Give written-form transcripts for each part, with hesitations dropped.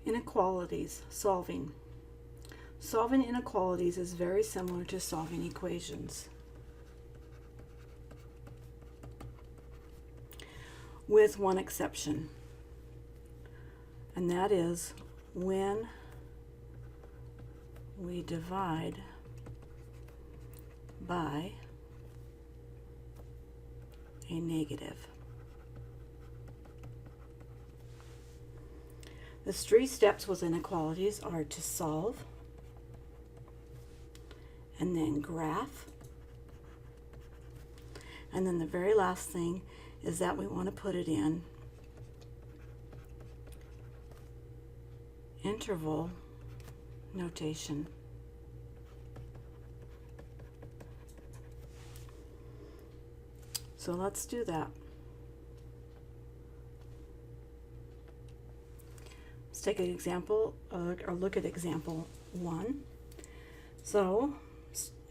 Inequalities, solving. Solving inequalities is very similar to solving equations, with one exception, and that is when we divide by a negative. The 3 steps with inequalities are to solve, and then graph, and then the very last thing is that we want to put it in interval notation. So let's do that. Let's take an example, or look at example 1. So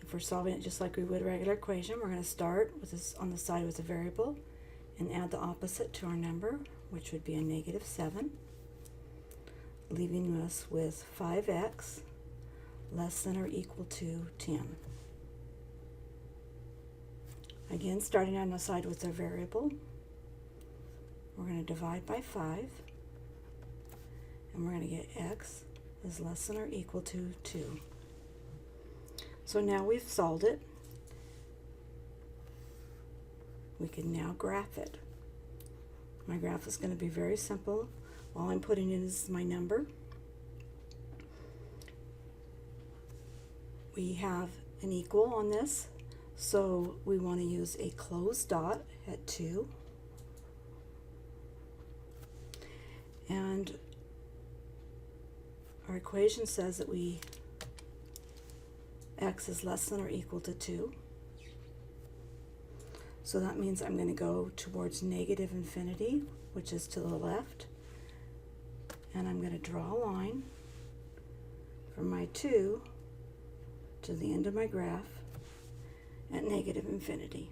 if we're solving it just like we would a regular equation, we're going to start with this on the side with a variable and add the opposite to our number, which would be a -7, leaving us with 5x less than or equal to 10. Again, starting on the side with a variable, we're going to divide by 5, and we're going to get x is less than or equal to 2. So now we've solved it. We can now graph it. My graph is going to be very simple. All I'm putting in is my number. We have an equal on this, so we want to use a closed dot at 2. And our equation says that x is less than or equal to 2. So that means I'm going to go towards negative infinity, which is to the left, and I'm going to draw a line from my 2 to the end of my graph at negative infinity.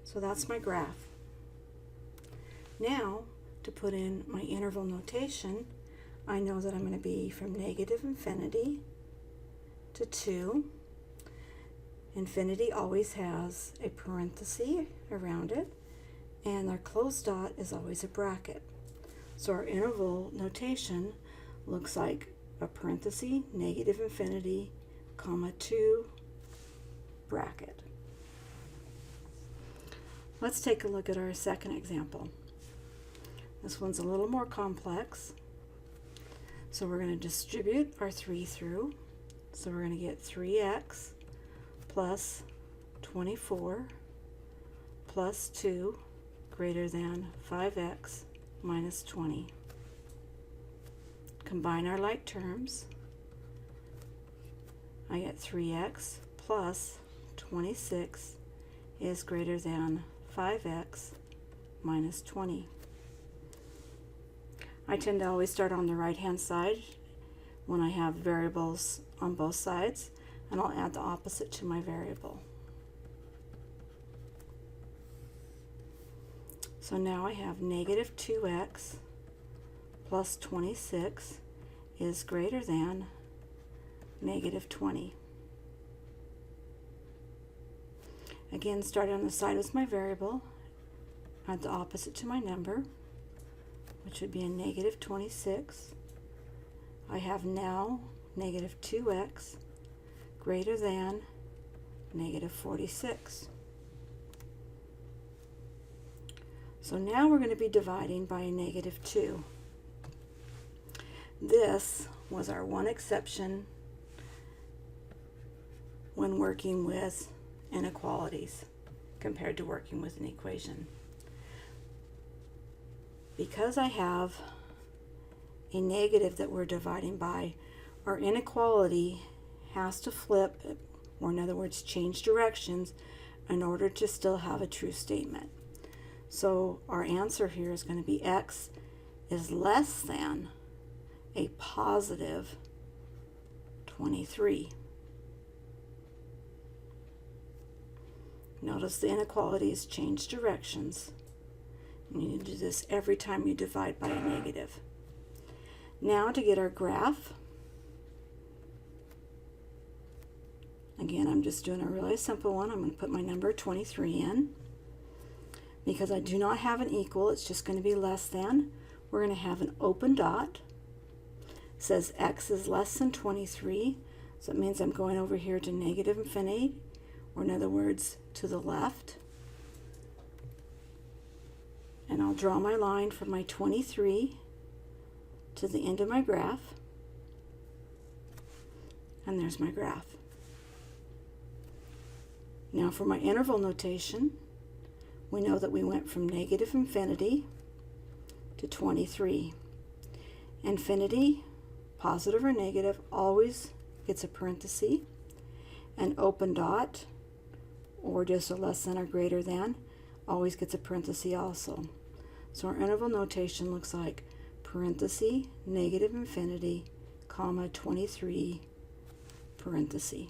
So that's my graph. Now, to put in my interval notation, I know that I'm going to be from negative infinity to 2. Infinity always has a parenthesis around it, and our closed dot is always a bracket. So our interval notation looks like a parenthesis, negative infinity, comma 2, bracket. Let's take a look at our second example. This one's a little more complex. So we're going to distribute our 3 through. So we're going to get 3x plus 24 plus 2 greater than 5x minus 20. Combine our like terms. I get 3x plus 26 is greater than 5x minus 20. I tend to always start on the right hand side when I have variables on both sides, and I'll add the opposite to my variable. So now I have negative 2x plus 26 is greater than negative 20. Again, starting on the side with my variable, add the opposite to my number, which would be a negative 26. I have now negative 2x greater than negative 46. So now we're going to be dividing by a negative 2. This was our one exception when working with inequalities compared to working with an equation. Because I have a negative that we're dividing by, our inequality has to flip, or in other words change directions, in order to still have a true statement. So our answer here is going to be x is less than a positive 23. Notice the inequalities change directions. You need to do this every time you divide by a negative. Now to get our graph, again, I'm just doing a really simple one. I'm going to put my number 23 in. Because I do not have an equal, it's just going to be less than. We're going to have an open dot. It says x is less than 23, so it means I'm going over here to negative infinity, or in other words, to the left. And I'll draw my line from my 23 to the end of my graph. And there's my graph. Now for my interval notation, we know that we went from negative infinity to 23. Infinity, positive or negative, always gets a parenthesis. An open dot, or just a less than or greater than, always gets a parenthesis also. So our interval notation looks like parenthesis, negative infinity, comma, 23, parenthesis.